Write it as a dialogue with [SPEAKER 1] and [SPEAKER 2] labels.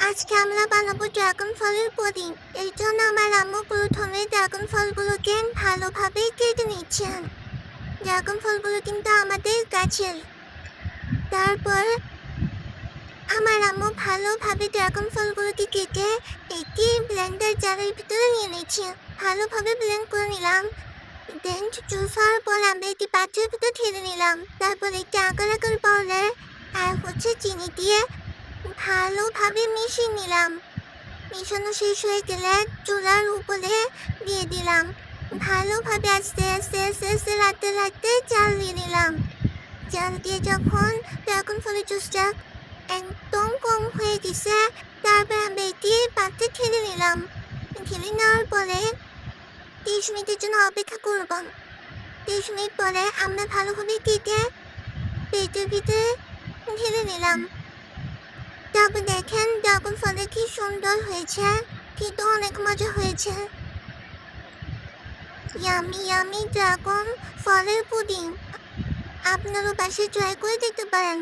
[SPEAKER 1] আজকে আমরা বানাবো ড্রাগন ফলের পুডিং। এর জন্য আমার আম্মু প্রথমে ড্রাগন ফলগুলোকে ভালোভাবে কেটে নিচ্ছেন। ড্রাগন ফলগুলো কিন্তু আমাদের গাছের। তারপর আমার আম্মু ভালোভাবে ড্রাগন ফলগুলোকে কেটে একটি ব্লেন্ডার জারের ভিতরে নিয়ে নিচ্ছে। ভালোভাবে ব্লেন্ড করে নিলাম। দেন জুস হওয়ার পর আমরা একটি পাত্রের ভিতরে ঢেলে নিলাম। তারপর একটি আকার আকার পাউডার আর চিনি দিয়ে ভালোভাবে মিশিয়ে নিলাম। মিশানো শেষ হয়ে গেলে চুলার উপরে দিয়ে দিলাম। ভালোভাবে আস্তে আস্তে আস্তে আস্তে লাড়তে লাড়তে জাল দিয়ে নিলাম। জাল দিয়ে যখন ড্রাগন ফলের জুসটা একদম কম হয়ে গেছে, তারপর আমরা এটি পাত্রে ঢেলে নিলাম। ঢেলে নেওয়ার পরে 30 মিনিটের জন্য অপেক্ষা করব। 30 মিনিট পরে আমরা ভালোভাবে কেটে পেটের ভিতরে ঢেলে নিলাম। তারপর দেখেন ড্রাগন ফলটা কি সুন্দর হয়েছে, কিন্তু অনেক মজা হয়েছে। ইয়ামি ইয়ামি ড্রাগন ফলের পুডিং আপনারও বাসায় ট্রাই করে দেখতে পারেন।